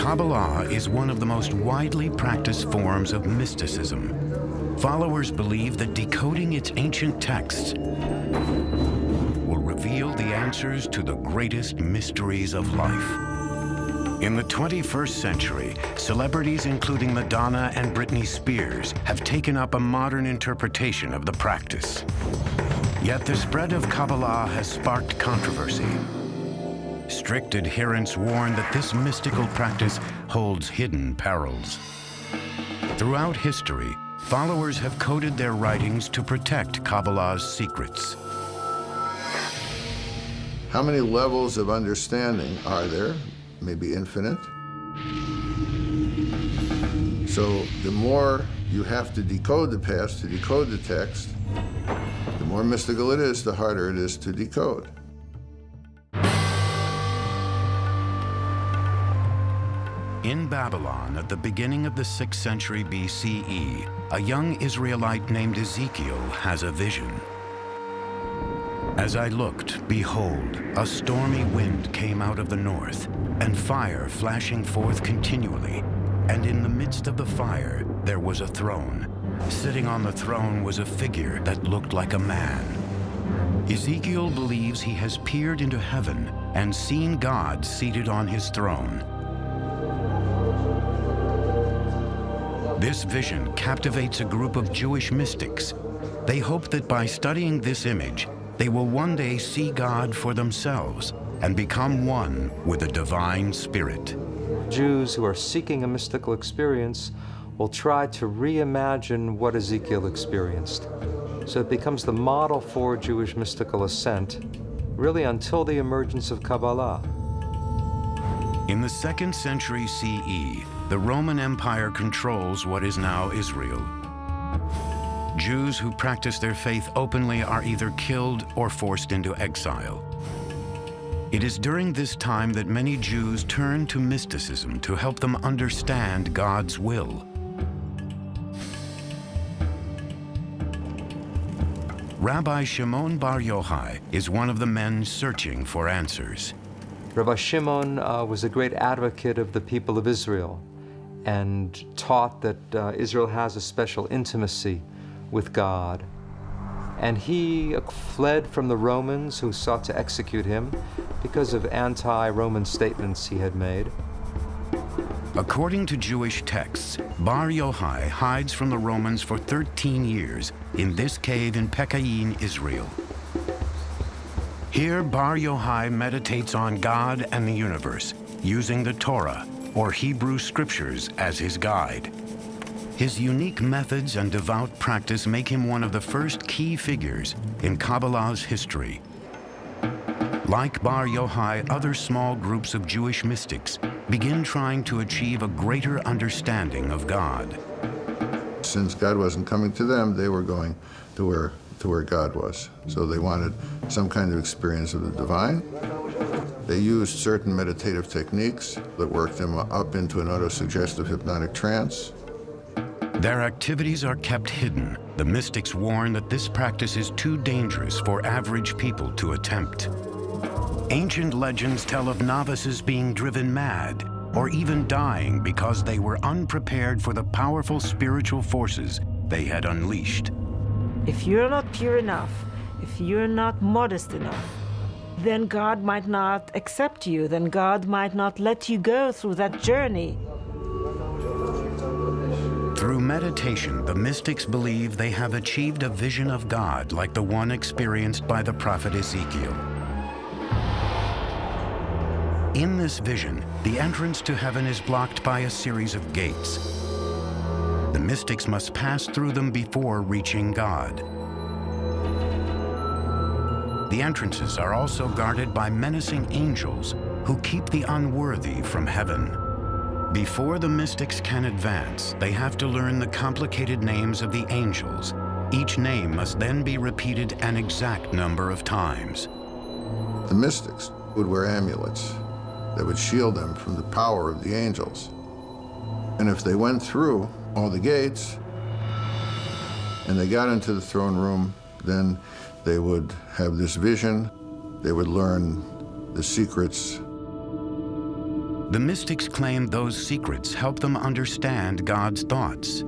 Kabbalah is one of the most widely practiced forms of mysticism. Followers believe that decoding its ancient texts will reveal the answers to the greatest mysteries of life. In the 21st century, celebrities including Madonna and Britney Spears have taken up a modern interpretation of the practice. Yet the spread of Kabbalah has sparked controversy. Strict adherents warn that this mystical practice holds hidden perils. Throughout history, followers have coded their writings to protect Kabbalah's secrets. How many levels of understanding are there? Maybe infinite. So the more you have to decode the past, to decode the text, the more mystical it is, the harder it is to decode. In Babylon, at the beginning of the 6th century BCE, a young Israelite named Ezekiel has a vision. As I looked, behold, a stormy wind came out of the north, and fire flashing forth continually. And in the midst of the fire, there was a throne. Sitting on the throne was a figure that looked like a man. Ezekiel believes he has peered into heaven and seen God seated on his throne. This vision captivates a group of Jewish mystics. They hope that by studying this image, they will one day see God for themselves and become one with the divine spirit. Jews who are seeking a mystical experience will try to reimagine what Ezekiel experienced. So it becomes the model for Jewish mystical ascent, really until the emergence of Kabbalah. In the 2nd century CE, the Roman Empire controls what is now Israel. Jews who practice their faith openly are either killed or forced into exile. It is during this time that many Jews turn to mysticism to help them understand God's will. Rabbi Shimon Bar Yochai is one of the men searching for answers. Rabbi Shimon was a great advocate of the people of Israel and taught that Israel has a special intimacy with God. And he fled from the Romans who sought to execute him because of anti-Roman statements he had made. According to Jewish texts, Bar Yochai hides from the Romans for 13 years in this cave in Pekayin, Israel. Here, Bar Yochai meditates on God and the universe, using the Torah, or Hebrew scriptures, as his guide. His unique methods and devout practice make him one of the first key figures in Kabbalah's history. Like Bar Yochai, other small groups of Jewish mystics begin trying to achieve a greater understanding of God. Since God wasn't coming to them, they were going to where God was. So they wanted some kind of experience of the divine. They used certain meditative techniques that worked them up into an autosuggestive hypnotic trance. Their activities are kept hidden. The mystics warn that this practice is too dangerous for average people to attempt. Ancient legends tell of novices being driven mad or even dying because they were unprepared for the powerful spiritual forces they had unleashed. If you're not pure enough, if you're not modest enough, then God might not accept you, then God might not let you go through that journey. Through meditation, the mystics believe they have achieved a vision of God like the one experienced by the prophet Ezekiel. In this vision, the entrance to heaven is blocked by a series of gates. The mystics must pass through them before reaching God. The entrances are also guarded by menacing angels who keep the unworthy from heaven. Before the mystics can advance, they have to learn the complicated names of the angels. Each name must then be repeated an exact number of times. The mystics would wear amulets that would shield them from the power of the angels. And if they went through all the gates and they got into the throne room, then they would have this vision. They would learn the secrets The mystics claimed those secrets help them understand God's thoughts.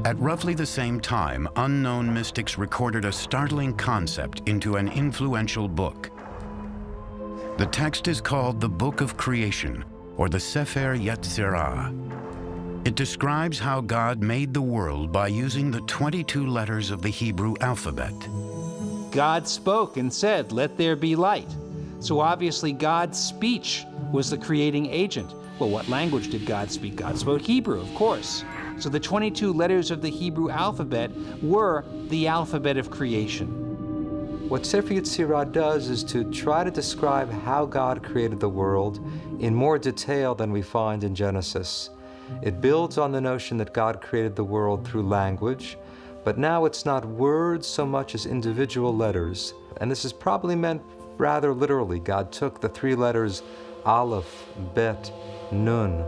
At roughly the same time, unknown mystics recorded a startling concept into an influential book. The text is called the Book of Creation, or the Sefer Yetzirah. It describes how God made the world by using the 22 letters of the Hebrew alphabet. God spoke and said, "Let there be light." So obviously God's speech was the creating agent. Well, what language did God speak? God spoke Hebrew, of course. So the 22 letters of the Hebrew alphabet were the alphabet of creation. What Sefer Yetzirah does is to try to describe how God created the world in more detail than we find in Genesis. It builds on the notion that God created the world through language, but now it's not words so much as individual letters. And this is probably meant rather literally. God took the 3 letters Aleph, Bet, Nun,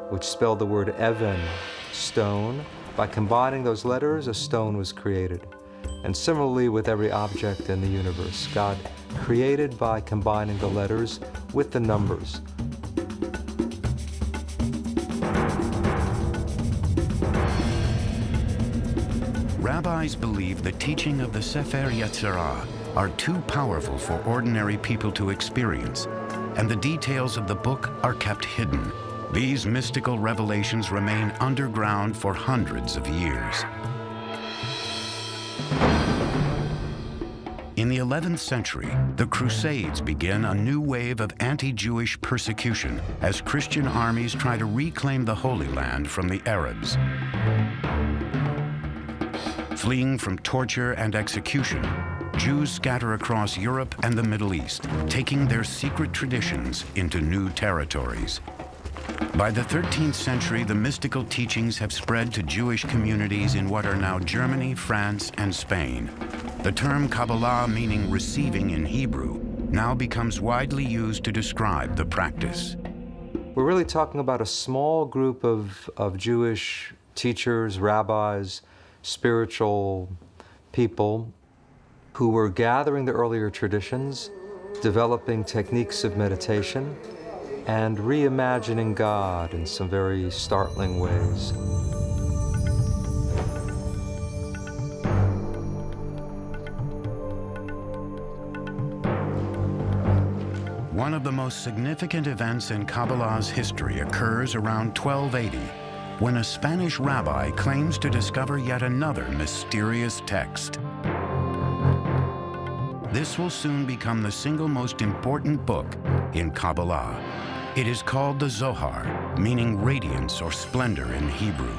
which spelled the word Even, stone. By combining those letters, a stone was created. And similarly with every object in the universe, God created by combining the letters with the numbers. Rabbis believe the teaching of the Sefer Yetzirah are too powerful for ordinary people to experience, and the details of the book are kept hidden. These mystical revelations remain underground for hundreds of years. In the 11th century, the Crusades begin a new wave of anti-Jewish persecution as Christian armies try to reclaim the Holy Land from the Arabs. Fleeing from torture and execution, Jews scatter across Europe and the Middle East, taking their secret traditions into new territories. By the 13th century, the mystical teachings have spread to Jewish communities in what are now Germany, France, and Spain. The term Kabbalah, meaning receiving in Hebrew, now becomes widely used to describe the practice. We're really talking about a small group of Jewish teachers, rabbis, spiritual people who were gathering the earlier traditions, developing techniques of meditation, and reimagining God in some very startling ways. One of the most significant events in Kabbalah's history occurs around 1280, when a Spanish rabbi claims to discover yet another mysterious text. This will soon become the single most important book in Kabbalah. It is called the Zohar, meaning radiance or splendor in Hebrew.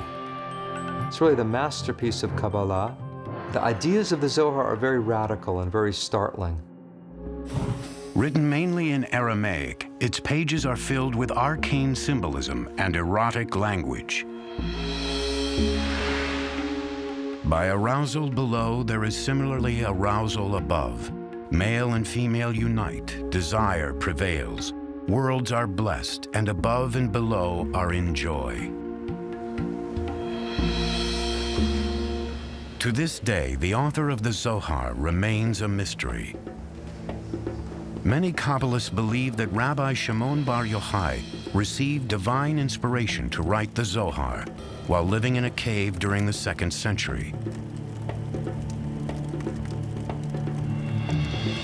It's really the masterpiece of Kabbalah. The ideas of the Zohar are very radical and very startling. Written mainly in Aramaic, its pages are filled with arcane symbolism and erotic language. By arousal below, there is similarly arousal above. Male and female unite, desire prevails. Worlds are blessed, and above and below are in joy. To this day, the author of the Zohar remains a mystery. Many Kabbalists believe that Rabbi Shimon Bar Yochai received divine inspiration to write the Zohar while living in a cave during the 2nd century.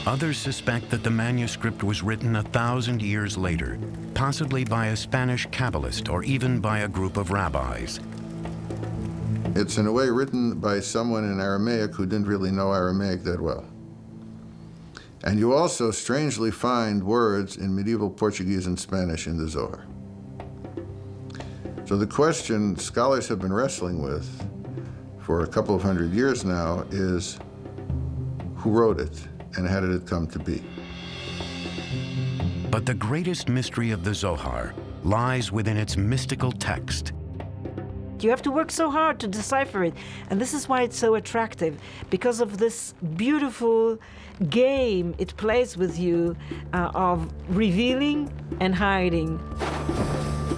Others suspect that the manuscript was written 1,000 years later, possibly by a Spanish Kabbalist or even by a group of rabbis. It's in a way written by someone in Aramaic who didn't really know Aramaic that well. And you also strangely find words in medieval Portuguese and Spanish in the Zohar. So the question scholars have been wrestling with for a couple of hundred years now is, who wrote it and how did it come to be? But the greatest mystery of the Zohar lies within its mystical text. You have to work so hard to decipher it. And this is why it's so attractive, because of this beautiful game it plays with you of revealing and hiding.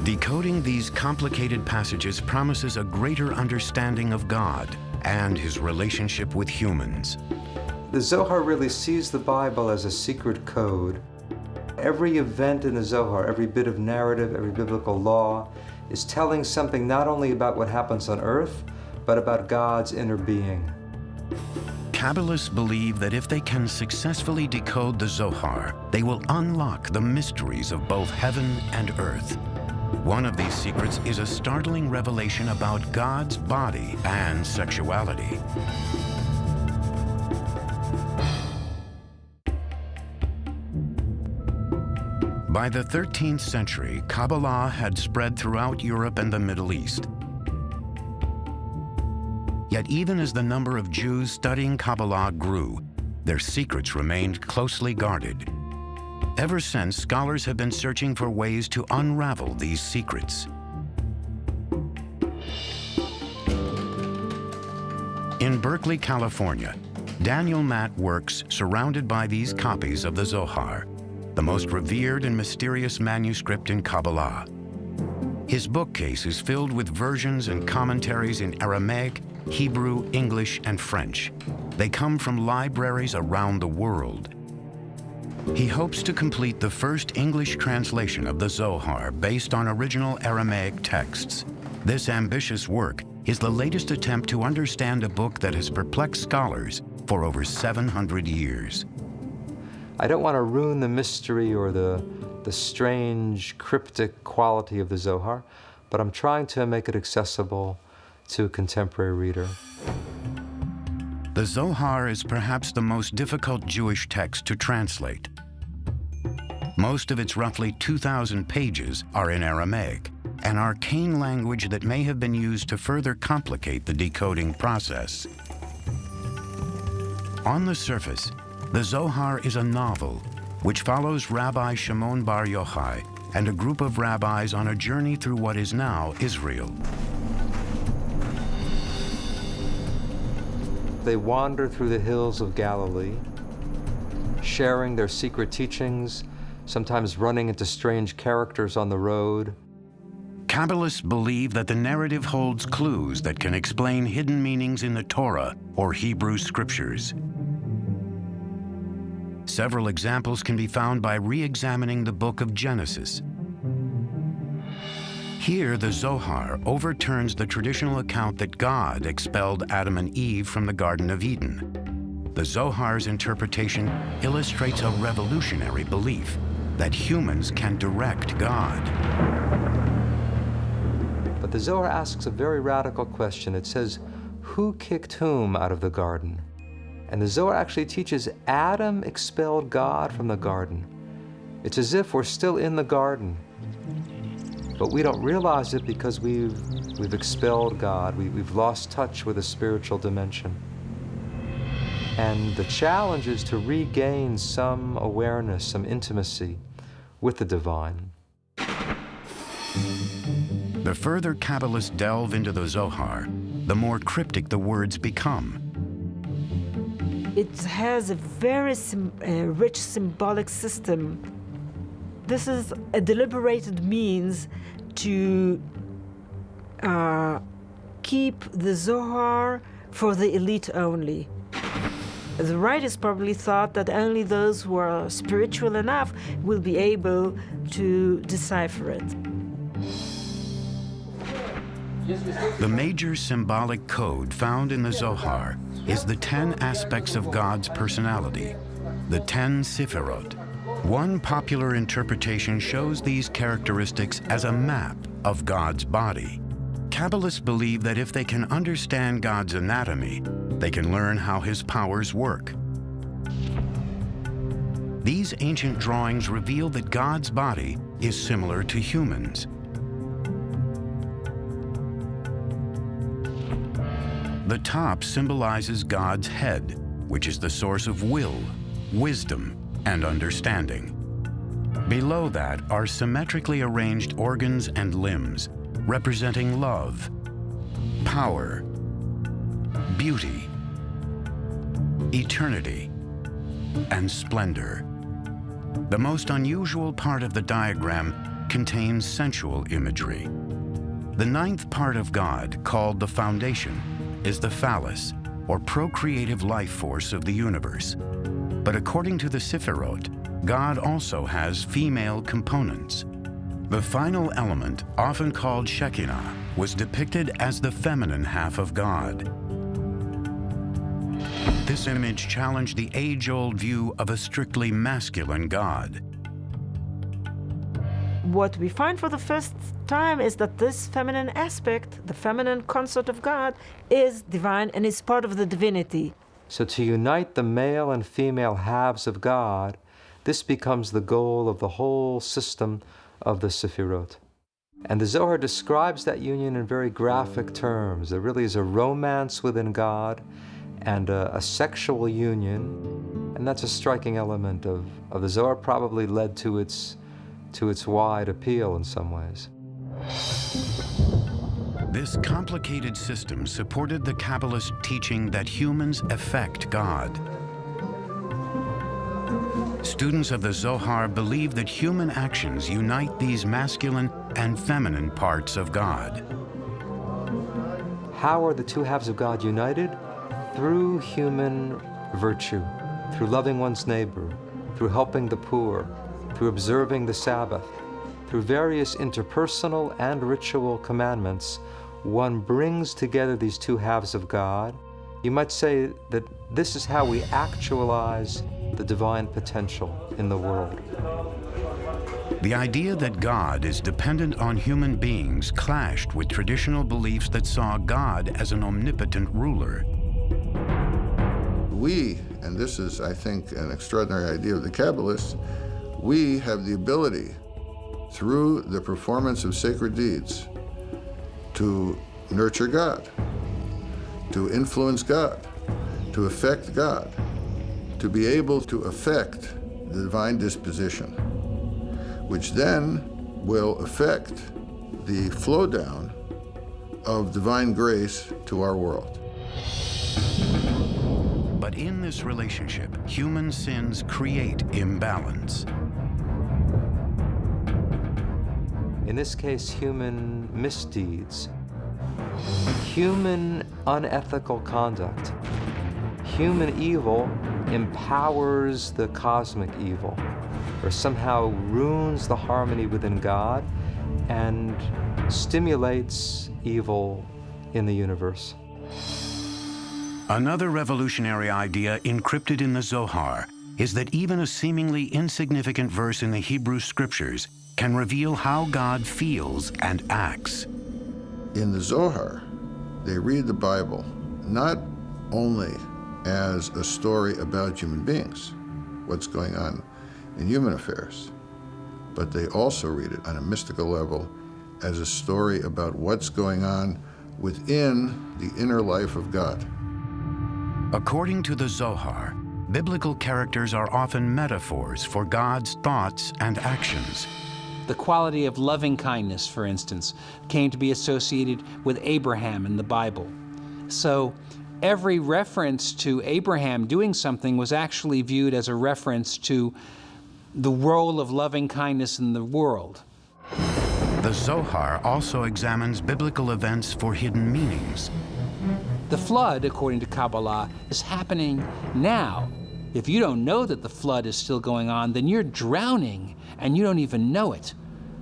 Decoding these complicated passages promises a greater understanding of God and his relationship with humans. The Zohar really sees the Bible as a secret code. Every event in the Zohar, every bit of narrative, every biblical law, is telling something not only about what happens on earth, but about God's inner being. Kabbalists believe that if they can successfully decode the Zohar, they will unlock the mysteries of both heaven and earth. One of these secrets is a startling revelation about God's body and sexuality. By the 13th century, Kabbalah had spread throughout Europe and the Middle East. Yet even as the number of Jews studying Kabbalah grew, their secrets remained closely guarded. Ever since, scholars have been searching for ways to unravel these secrets. In Berkeley, California, Daniel Matt works surrounded by these copies of the Zohar, the most revered and mysterious manuscript in Kabbalah. His bookcase is filled with versions and commentaries in Aramaic, Hebrew, English, and French. They come from libraries around the world. He hopes to complete the first English translation of the Zohar based on original Aramaic texts. This ambitious work is the latest attempt to understand a book that has perplexed scholars for over 700 years. I don't want to ruin the mystery or the strange, cryptic quality of the Zohar, but I'm trying to make it accessible to a contemporary reader. The Zohar is perhaps the most difficult Jewish text to translate. Most of its roughly 2,000 pages are in Aramaic, an arcane language that may have been used to further complicate the decoding process. On the surface, the Zohar is a novel which follows Rabbi Shimon Bar Yochai and a group of rabbis on a journey through what is now Israel. They wander through the hills of Galilee, sharing their secret teachings, sometimes running into strange characters on the road. Kabbalists believe that the narrative holds clues that can explain hidden meanings in the Torah or Hebrew scriptures. Several examples can be found by re-examining the book of Genesis. Here, the Zohar overturns the traditional account that God expelled Adam and Eve from the Garden of Eden. The Zohar's interpretation illustrates a revolutionary belief that humans can direct God. But the Zohar asks a very radical question. It says, who kicked whom out of the garden? And the Zohar actually teaches Adam expelled God from the garden. It's as if we're still in the garden, but we don't realize it because we've expelled God. We've lost touch with a spiritual dimension. And the challenge is to regain some awareness, some intimacy with the divine. The further Kabbalists delve into the Zohar, the more cryptic the words become. It has a very rich symbolic system. This is a deliberated means to keep the Zohar for the elite only. The writers probably thought that only those who are spiritual enough will be able to decipher it. The major symbolic code found in the Zohar is the 10 aspects of God's personality, the 10 Sefirot. One popular interpretation shows these characteristics as a map of God's body. Kabbalists believe that if they can understand God's anatomy, they can learn how his powers work. These ancient drawings reveal that God's body is similar to humans. The top symbolizes God's head, which is the source of will, wisdom, and understanding. Below that are symmetrically arranged organs and limbs, representing love, power, beauty, eternity, and splendor. The most unusual part of the diagram contains sensual imagery. The ninth part of God, called the foundation, is the phallus, or procreative life force of the universe. But according to the Sephirot, God also has female components. The final element, often called Shekinah, was depicted as the feminine half of God. This image challenged the age-old view of a strictly masculine God. What we find for the first time is that this feminine aspect, the feminine consort of God, is divine and is part of the divinity. So to unite the male and female halves of God, this becomes the goal of the whole system of the Sephirot. And the Zohar describes that union in very graphic terms. There really is a romance within God and a sexual union, and that's a striking element of the Zohar, probably led to its wide appeal in some ways. This complicated system supported the Kabbalist teaching that humans affect God. Students of the Zohar believe that human actions unite these masculine and feminine parts of God. How are the two halves of God united? Through human virtue, through loving one's neighbor, through helping the poor, through observing the Sabbath, through various interpersonal and ritual commandments, one brings together these two halves of God. You might say that this is how we actualize the divine potential in the world. The idea that God is dependent on human beings clashed with traditional beliefs that saw God as an omnipotent ruler. We, and this is, I think, an extraordinary idea of the Kabbalists, we have the ability, through the performance of sacred deeds, to nurture God, to influence God, to affect God, to be able to affect the divine disposition, which then will affect the flow down of divine grace to our world. But in this relationship, human sins create imbalance. In this case, human misdeeds, human unethical conduct, human evil empowers the cosmic evil, or somehow ruins the harmony within God and stimulates evil in the universe. Another revolutionary idea encrypted in the Zohar is that even a seemingly insignificant verse in the Hebrew scriptures can reveal how God feels and acts. In the Zohar, they read the Bible not only as a story about human beings, what's going on in human affairs, but they also read it on a mystical level as a story about what's going on within the inner life of God. According to the Zohar, biblical characters are often metaphors for God's thoughts and actions. The quality of loving kindness, for instance, came to be associated with Abraham in the Bible. So every reference to Abraham doing something was actually viewed as a reference to the role of loving kindness in the world. The Zohar also examines biblical events for hidden meanings. The flood, according to Kabbalah, is happening now. If you don't know that the flood is still going on, then you're drowning and you don't even know it.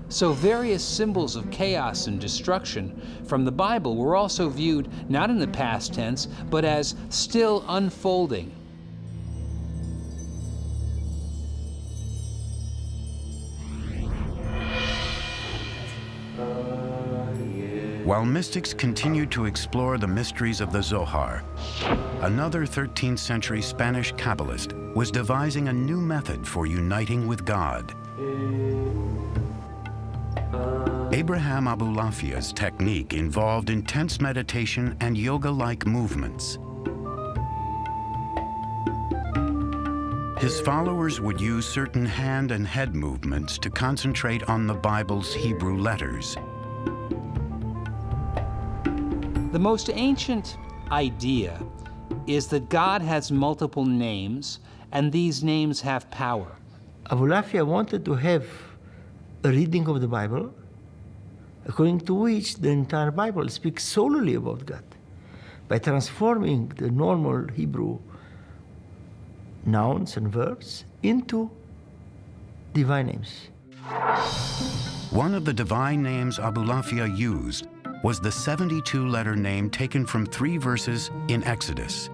So various symbols of chaos and destruction from the Bible were also viewed not in the past tense, but as still unfolding. While mystics continued to explore the mysteries of the Zohar, another 13th century Spanish Kabbalist was devising a new method for uniting with God. Abraham Abulafia's technique involved intense meditation and yoga-like movements. His followers would use certain hand and head movements to concentrate on the Bible's Hebrew letters. The most ancient idea is that God has multiple names, and these names have power. Abulafia wanted to have a reading of the Bible according to which the entire Bible speaks solely about God. by transforming the normal Hebrew nouns and verbs into divine names. One of the divine names Abulafia used was the 72-letter name taken from 3 verses in Exodus.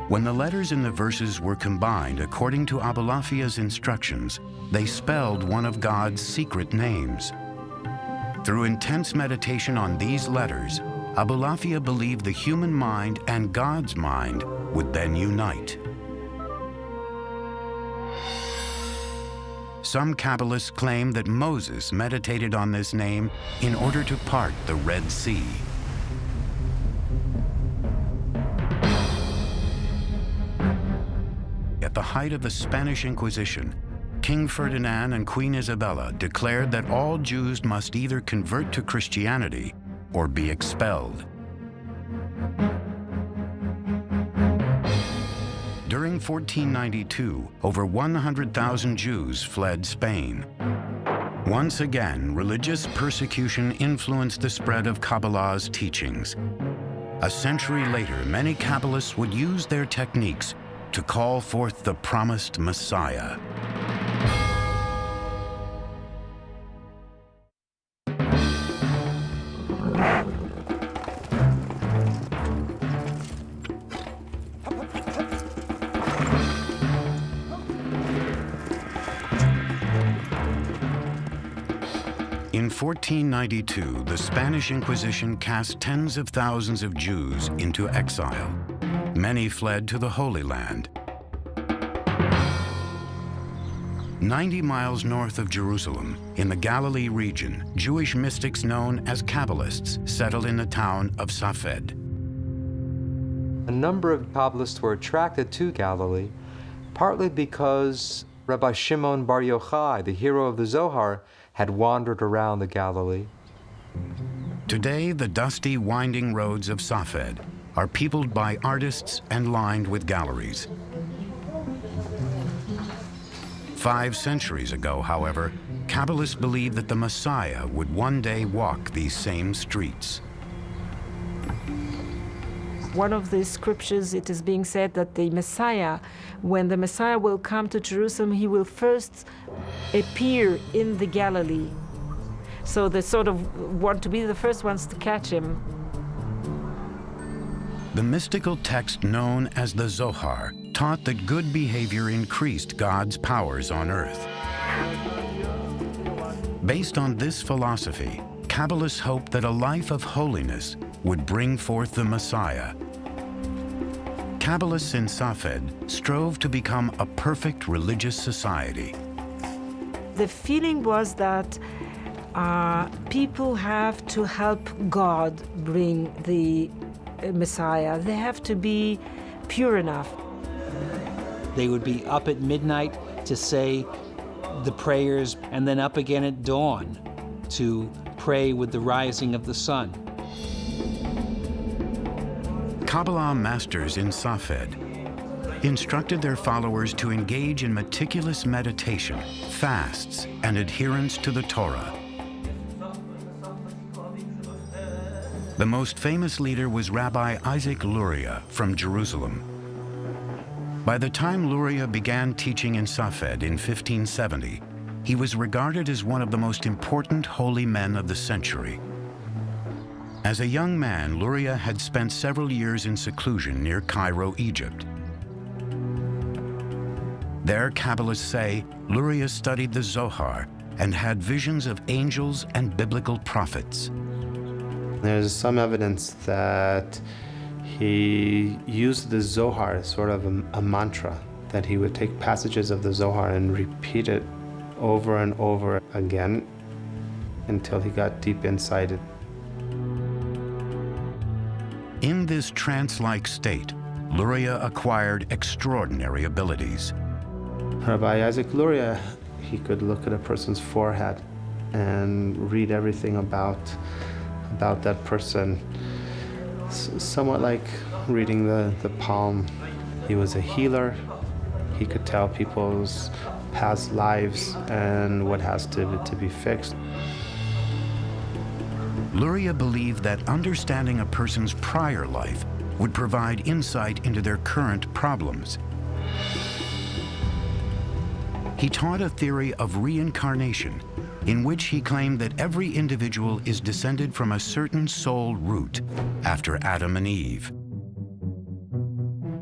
When the letters in the verses were combined according to Abulafia's instructions, they spelled one of God's secret names. Through intense meditation on these letters, Abulafia believed the human mind and God's mind would then unite. Some Kabbalists claim that Moses meditated on this name in order to part the Red Sea. At the height of the Spanish Inquisition, King Ferdinand and Queen Isabella declared that all Jews must either convert to Christianity or be expelled. During 1492, over 100,000 Jews fled Spain. Once again, religious persecution influenced the spread of Kabbalah's teachings. A century later, many Kabbalists would use their techniques to call forth the promised Messiah. In 1492, the Spanish Inquisition cast tens of thousands of Jews into exile. Many fled to the Holy Land. 90 miles north of Jerusalem, in the Galilee region, Jewish mystics known as Kabbalists settled in the town of Safed. A number of Kabbalists were attracted to Galilee, partly because Rabbi Shimon Bar Yochai, the hero of the Zohar, had wandered around the Galilee. Today, the dusty, winding roads of Safed are peopled by artists and lined with galleries. 5 centuries ago, however, Kabbalists believed that the Messiah would one day walk these same streets. One of the scriptures, it is being said that the Messiah, when the Messiah will come to Jerusalem, he will first appear in the Galilee. So they sort of want to be the first ones to catch him. The mystical text known as the Zohar taught that good behavior increased God's powers on earth. Based on this philosophy, Kabbalists hoped that a life of holiness would bring forth the Messiah. Kabbalists in Safed strove to become a perfect religious society. The feeling was that people have to help God bring the Messiah. They have to be pure enough. They would be up at midnight to say the prayers, and then up again at dawn to pray with the rising of the sun. Kabbalah masters in Safed instructed their followers to engage in meticulous meditation, fasts, and adherence to the Torah. The most famous leader was Rabbi Isaac Luria from Jerusalem. By the time Luria began teaching in Safed in 1570, he was regarded as one of the most important holy men of the century. As a young man, Luria had spent several years in seclusion near Cairo, Egypt. There, Kabbalists say, Luria studied the Zohar and had visions of angels and biblical prophets. There's some evidence that he used the Zohar as sort of a mantra, that he would take passages of the Zohar and repeat it over and over again until he got deep inside it. In this trance-like state, Luria acquired extraordinary abilities. Rabbi Isaac Luria, he could look at a person's forehead and read everything about that person, somewhat like reading the palm. He was a healer. He could tell people's past lives and what has to be fixed. Luria believed that understanding a person's prior life would provide insight into their current problems. He taught a theory of reincarnation, in which he claimed that every individual is descended from a certain soul root after Adam and Eve.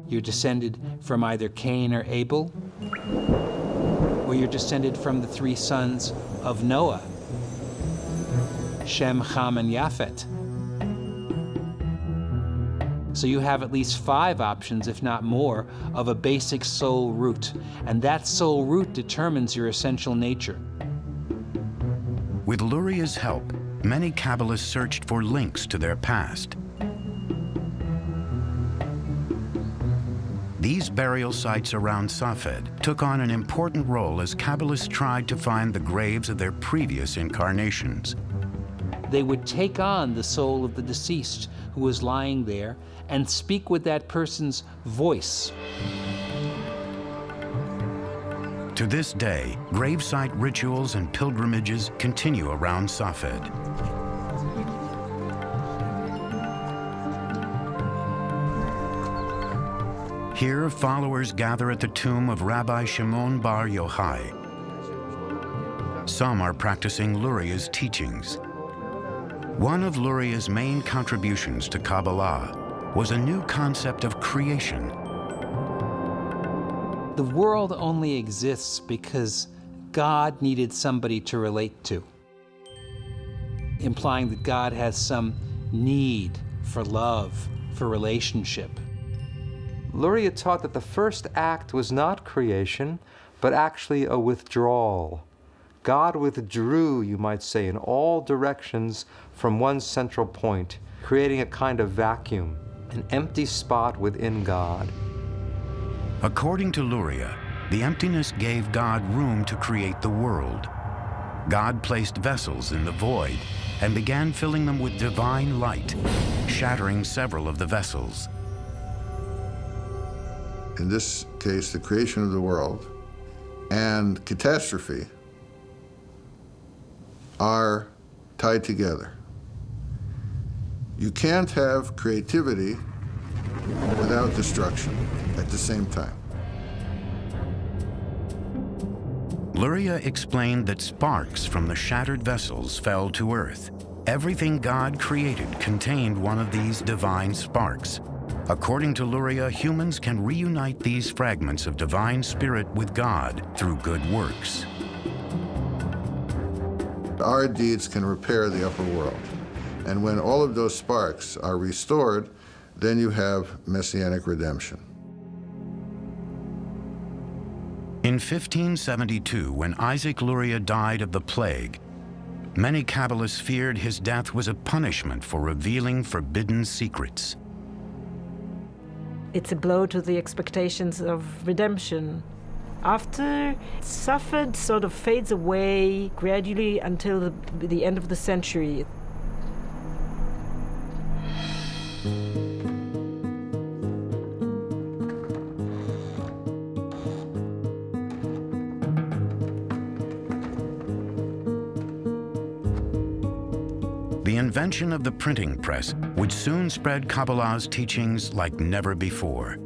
You're descended from either Cain or Abel, or you're descended from the three sons of Noah, Shem, Ham, and Japhet. So you have at least 5 options, if not more, of a basic soul root, and that soul root determines your essential nature. With Luria's help, many Kabbalists searched for links to their past. These burial sites around Safed took on an important role as Kabbalists tried to find the graves of their previous incarnations. They would take on the soul of the deceased who was lying there and speak with that person's voice. To this day, gravesite rituals and pilgrimages continue around Safed. Here, followers gather at the tomb of Rabbi Shimon Bar Yochai. Some are practicing Luria's teachings. One of Luria's main contributions to Kabbalah was a new concept of creation. The world only exists because God needed somebody to relate to, implying that God has some need for love, for relationship. Luria taught that the first act was not creation, but actually a withdrawal. God withdrew, you might say, in all directions from one central point, creating a kind of vacuum, an empty spot within God. According to Luria, the emptiness gave God room to create the world. God placed vessels in the void and began filling them with divine light, shattering several of the vessels. In this case, the creation of the world and catastrophe are tied together. You can't have creativity without destruction at the same time. Luria explained that sparks from the shattered vessels fell to earth. Everything God created contained one of these divine sparks. According to Luria, humans can reunite these fragments of divine spirit with God through good works. Our deeds can repair the upper world. And when all of those sparks are restored, then you have messianic redemption. In 1572, when Isaac Luria died of the plague, many Kabbalists feared his death was a punishment for revealing forbidden secrets. It's a blow to the expectations of redemption. After, Safed sort of fades away gradually until the end of the century. The invention of the printing press would soon spread Kabbalah's teachings like never before.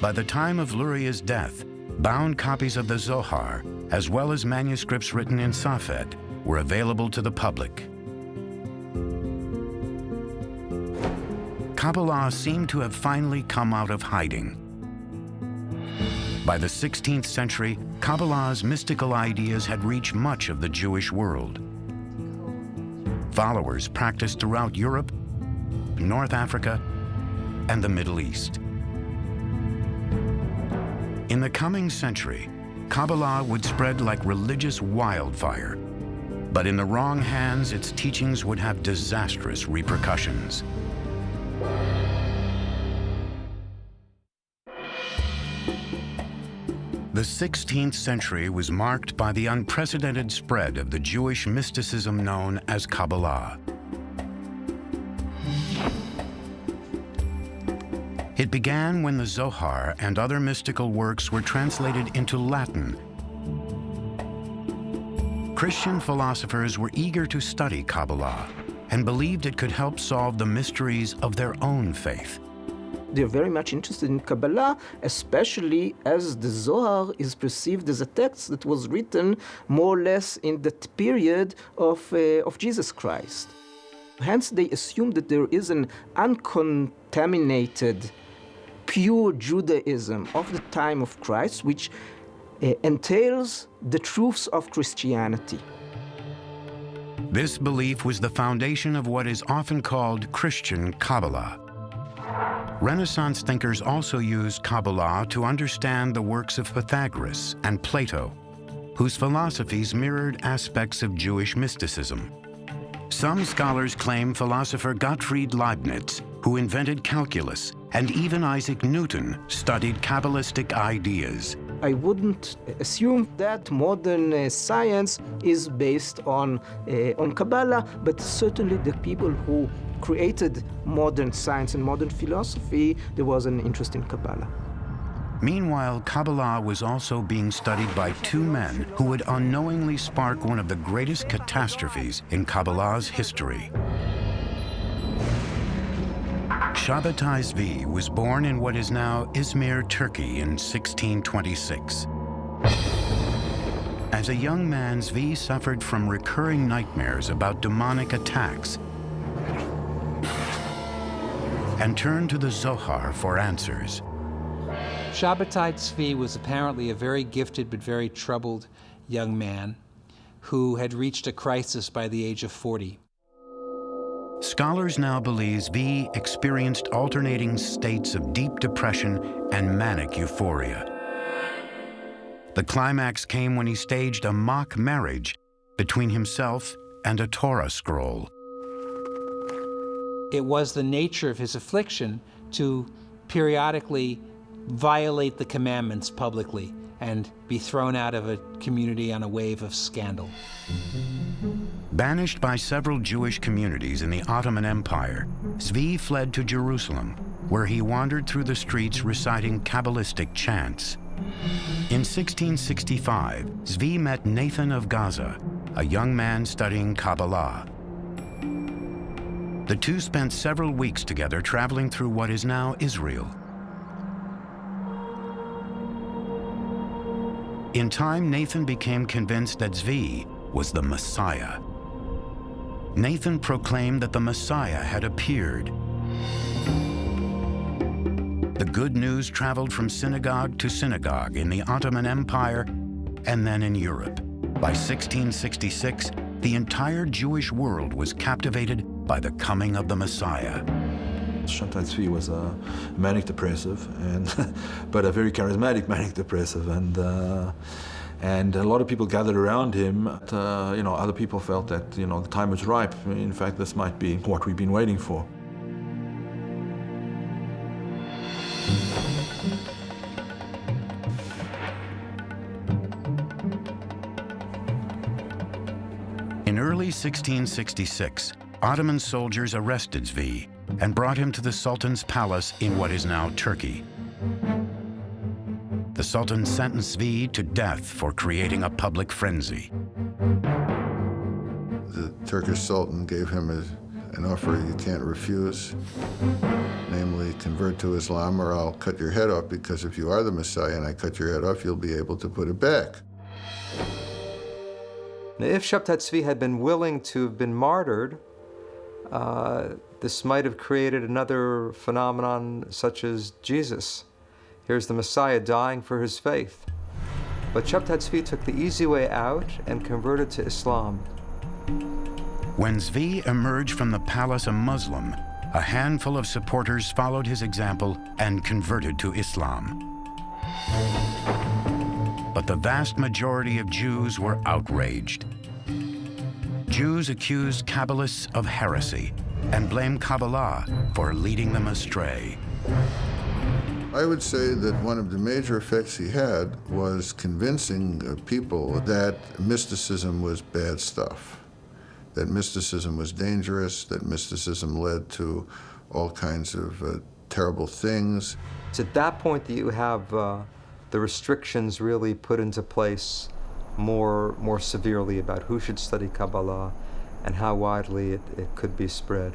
By the time of Luria's death, bound copies of the Zohar, as well as manuscripts written in Safed, were available to the public. Kabbalah seemed to have finally come out of hiding. By the 16th century, Kabbalah's mystical ideas had reached much of the Jewish world. Followers practiced throughout Europe, North Africa, and the Middle East. In the coming century, Kabbalah would spread like religious wildfire, but in the wrong hands, its teachings would have disastrous repercussions. The 16th century was marked by the unprecedented spread of the Jewish mysticism known as Kabbalah. It began when the Zohar and other mystical works were translated into Latin Christian philosophers were eager to study Kabbalah and believed it could help solve the mysteries of their own faith. They're very much interested in Kabbalah, especially as the Zohar is perceived as a text that was written more or less in that period of Jesus Christ. Hence, they assume that there is an uncontaminated, pure Judaism of the time of Christ, which entails the truths of Christianity. This belief was the foundation of what is often called Christian Kabbalah. Renaissance thinkers also used Kabbalah to understand the works of Pythagoras and Plato, whose philosophies mirrored aspects of Jewish mysticism. Some scholars claim philosopher Gottfried Leibniz, who invented calculus, and even Isaac Newton studied Kabbalistic ideas. I wouldn't assume that modern science is based on Kabbalah, but certainly the people who created modern science and modern philosophy, there was an interest in Kabbalah. Meanwhile, Kabbalah was also being studied by two men who would unknowingly spark one of the greatest catastrophes in Kabbalah's history. Shabbatai Zvi was born in what is now Izmir, Turkey in 1626. As a young man, Zvi suffered from recurring nightmares about demonic attacks and turned to the Zohar for answers. Shabbatai Zvi was apparently a very gifted but very troubled young man who had reached a crisis by the age of 40. Scholars now believe Zvi experienced alternating states of deep depression and manic euphoria. The climax came when he staged a mock marriage between himself and a Torah scroll. It was the nature of his affliction to periodically violate the commandments publicly and be thrown out of a community on a wave of scandal. Banished by several Jewish communities in the Ottoman Empire, Zvi fled to Jerusalem, where he wandered through the streets reciting Kabbalistic chants. In 1665, Zvi met Nathan of Gaza, a young man studying Kabbalah. The two spent several weeks together traveling through what is now Israel. In time, Nathan became convinced that Zvi was the Messiah. Nathan proclaimed that the Messiah had appeared. The good news traveled from synagogue to synagogue in the Ottoman Empire and then in Europe. By 1666, the entire Jewish world was captivated by the coming of the Messiah. Shabbatai Zvi was a manic depressive, but a very charismatic manic depressive, and a lot of people gathered around him. Other people felt that the time was ripe. In fact, this might be what we've been waiting for. In early 1666, Ottoman soldiers arrested Zvi and brought him to the Sultan's palace in what is now Turkey. The Sultan sentenced Zvi to death for creating a public frenzy. The Turkish Sultan gave him an offer you can't refuse, namely convert to Islam or I'll cut your head off, because if you are the Messiah and I cut your head off, you'll be able to put it back. Now, if Shabbatai Zvi had been willing to have been martyred, this might have created another phenomenon such as Jesus. Here's the Messiah dying for his faith. But Shabbatai Zvi took the easy way out and converted to Islam. When Zvi emerged from the palace a Muslim, a handful of supporters followed his example and converted to Islam. But the vast majority of Jews were outraged. Jews accused Kabbalists of heresy and blamed Kabbalah for leading them astray. I would say that one of the major effects he had was convincing people that mysticism was bad stuff, that mysticism was dangerous, that mysticism led to all kinds of terrible things. It's at that point that you have the restrictions really put into place more severely about who should study Kabbalah and how widely it could be spread.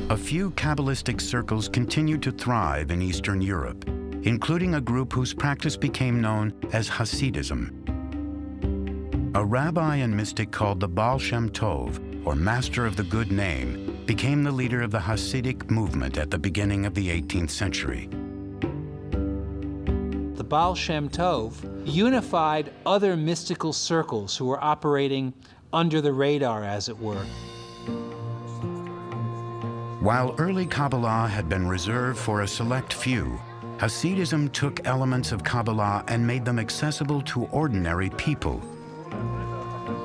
A few Kabbalistic circles continued to thrive in Eastern Europe, including a group whose practice became known as Hasidism. A rabbi and mystic called the Baal Shem Tov, or Master of the Good Name, became the leader of the Hasidic movement at the beginning of the 18th century. The Baal Shem Tov unified other mystical circles who were operating under the radar, as it were. While early Kabbalah had been reserved for a select few, Hasidism took elements of Kabbalah and made them accessible to ordinary people.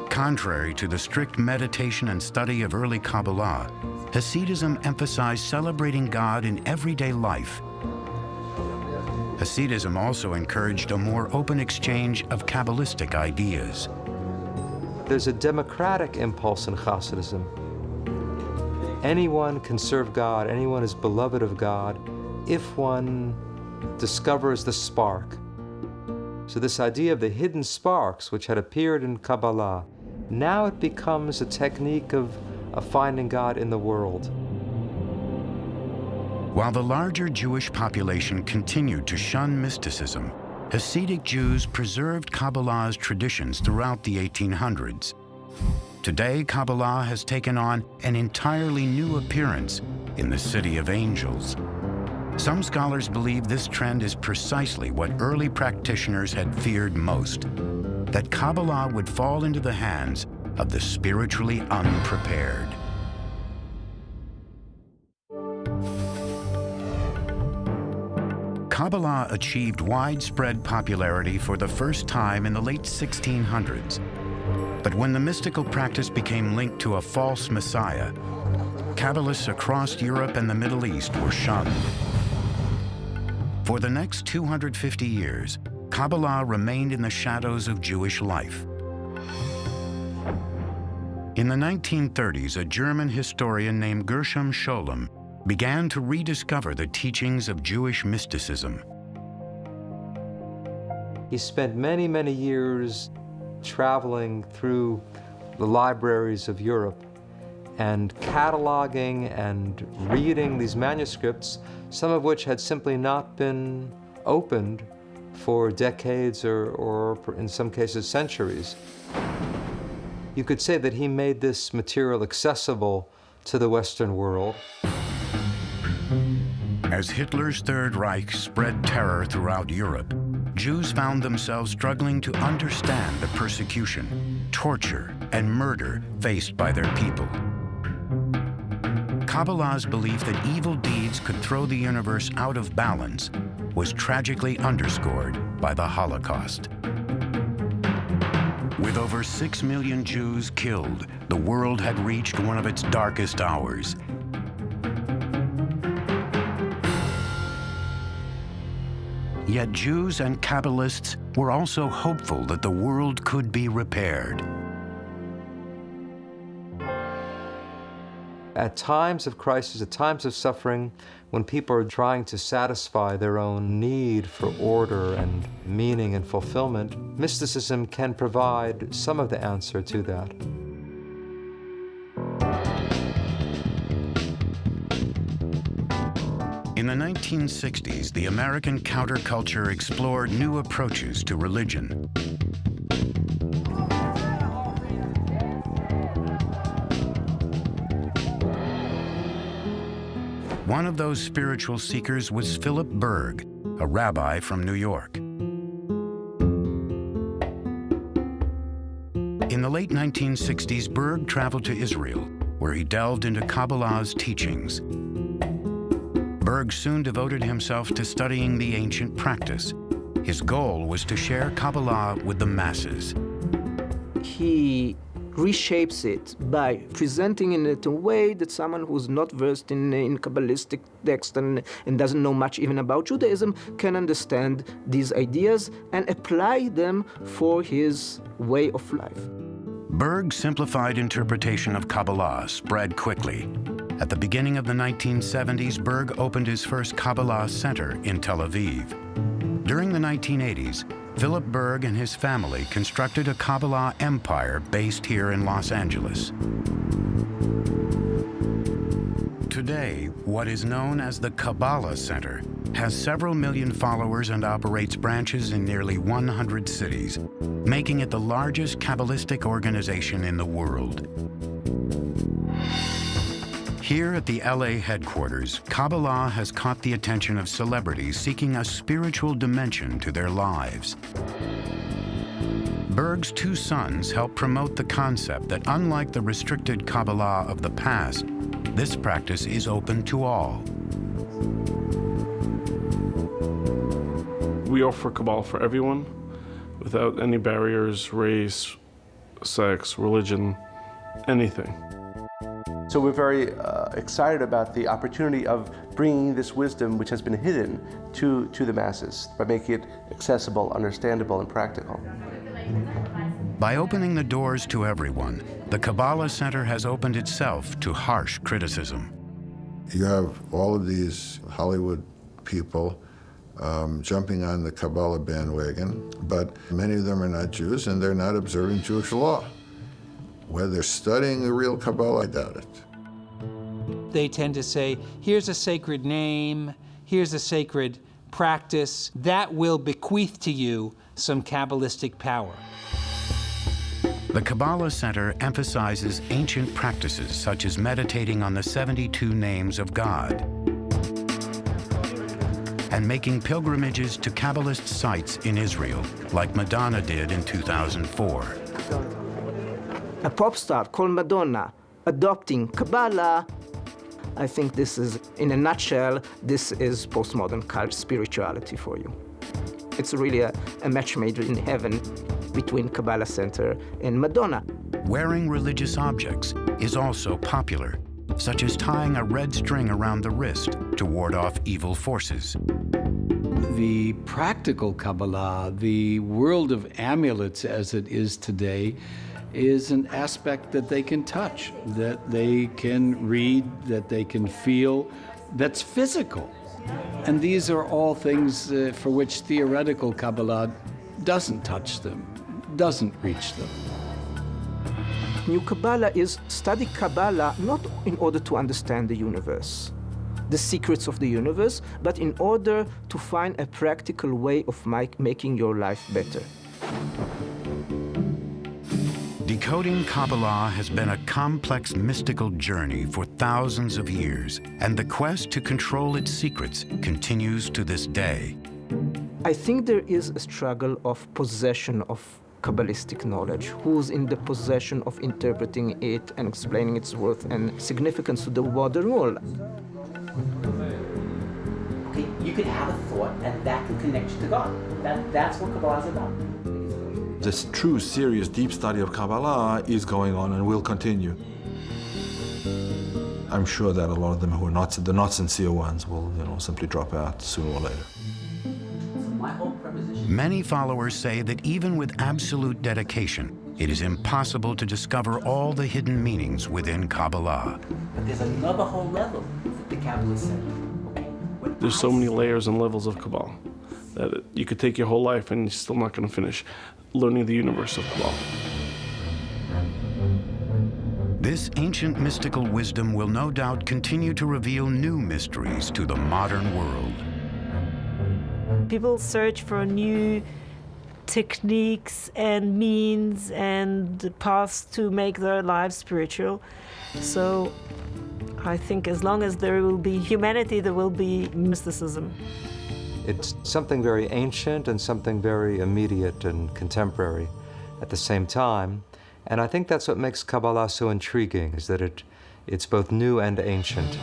Contrary to the strict meditation and study of early Kabbalah, Hasidism emphasized celebrating God in everyday life. Hasidism also encouraged a more open exchange of Kabbalistic ideas. There's a democratic impulse in Hasidism. Anyone can serve God, anyone is beloved of God, if one discovers the spark. So this idea of the hidden sparks, which had appeared in Kabbalah, now it becomes a technique of finding God in the world. While the larger Jewish population continued to shun mysticism, Hasidic Jews preserved Kabbalah's traditions throughout the 1800s. Today, Kabbalah has taken on an entirely new appearance in the City of Angels. Some scholars believe this trend is precisely what early practitioners had feared most, that Kabbalah would fall into the hands of the spiritually unprepared. Kabbalah achieved widespread popularity for the first time in the late 1600s. But when the mystical practice became linked to a false messiah, Kabbalists across Europe and the Middle East were shunned. For the next 250 years, Kabbalah remained in the shadows of Jewish life. In the 1930s, a German historian named Gershom Scholem began to rediscover the teachings of Jewish mysticism. He spent many, many years traveling through the libraries of Europe and cataloging and reading these manuscripts, some of which had simply not been opened for decades or in some cases centuries. You could say that he made this material accessible to the Western world. As Hitler's Third Reich spread terror throughout Europe, Jews found themselves struggling to understand the persecution, torture, and murder faced by their people. Kabbalah's belief that evil deeds could throw the universe out of balance was tragically underscored by the Holocaust. With over 6 million Jews killed, the world had reached one of its darkest hours. Yet Jews and Kabbalists were also hopeful that the world could be repaired. At times of crisis, at times of suffering, when people are trying to satisfy their own need for order and meaning and fulfillment, mysticism can provide some of the answer to that. In the 1960s, the American counterculture explored new approaches to religion. One of those spiritual seekers was Philip Berg, a rabbi from New York. In the late 1960s, Berg traveled to Israel, where he delved into Kabbalah's teachings. Berg soon devoted himself to studying the ancient practice. His goal was to share Kabbalah with the masses. He reshapes it by presenting it in a way that someone who's not versed in Kabbalistic text and doesn't know much even about Judaism can understand these ideas and apply them for his way of life. Berg's simplified interpretation of Kabbalah spread quickly. At the beginning of the 1970s, Berg opened his first Kabbalah center in Tel Aviv. During the 1980s, Philip Berg and his family constructed a Kabbalah empire based here in Los Angeles. Today, what is known as the Kabbalah Center has several million followers and operates branches in nearly 100 cities, making it the largest Kabbalistic organization in the world. Here at the LA headquarters, Kabbalah has caught the attention of celebrities seeking a spiritual dimension to their lives. Berg's two sons help promote the concept that unlike the restricted Kabbalah of the past, this practice is open to all. We offer Kabbalah for everyone, without any barriers, race, sex, religion, anything. So we're very excited about the opportunity of bringing this wisdom, which has been hidden, to the masses by making it accessible, understandable, and practical. By opening the doors to everyone, the Kabbalah Center has opened itself to harsh criticism. You have all of these Hollywood people jumping on the Kabbalah bandwagon, but many of them are not Jews and they're not observing Jewish law. Whether they're studying the real Kabbalah, I doubt it. They tend to say, here's a sacred name, here's a sacred practice, that will bequeath to you some Kabbalistic power. The Kabbalah Center emphasizes ancient practices such as meditating on the 72 names of God and making pilgrimages to Kabbalist sites in Israel, like Madonna did in 2004. A pop star called Madonna adopting Kabbalah, I think this is, in a nutshell, this is postmodern cult spirituality for you. It's really a match made in heaven between Kabbalah Center and Madonna. Wearing religious objects is also popular, such as tying a red string around the wrist to ward off evil forces. The practical Kabbalah, the world of amulets as it is today, is an aspect that they can touch, that they can read, that they can feel, that's physical. And these are all things for which theoretical Kabbalah doesn't touch them, doesn't reach them. New Kabbalah is study Kabbalah not in order to understand the universe, the secrets of the universe, but in order to find a practical way of making your life better. Decoding Kabbalah has been a complex mystical journey for thousands of years, and the quest to control its secrets continues to this day. I think there is a struggle of possession of Kabbalistic knowledge, who's in the possession of interpreting it and explaining its worth and significance to the modern world. Okay, you could have a thought and that can connect you to God. That's what Kabbalah is about. This true, serious, deep study of Kabbalah is going on and will continue. I'm sure that a lot of them who are not the not sincere ones will, simply drop out sooner or later. Many followers say that even with absolute dedication, it is impossible to discover all the hidden meanings within Kabbalah. But there's another whole level that the Kabbalah said. There's so many layers and levels of Kabbalah that you could take your whole life and you're still not going to finish learning the universe of Kabbalah. This ancient mystical wisdom will no doubt continue to reveal new mysteries to the modern world. People search for new techniques and means and paths to make their lives spiritual. So I think as long as there will be humanity, there will be mysticism. It's something very ancient and something very immediate and contemporary at the same time. And I think that's what makes Kabbalah so intriguing, is that it's both new and ancient.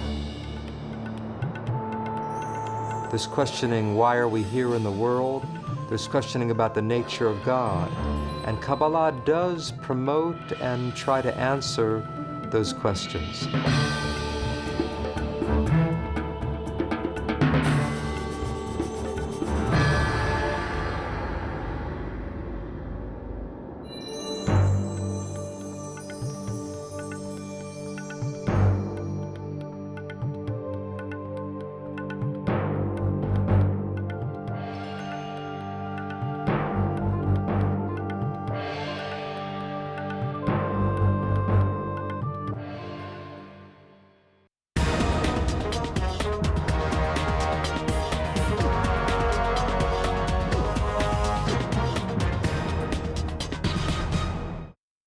There's questioning, why are we here in the world? There's questioning about the nature of God. And Kabbalah does promote and try to answer those questions.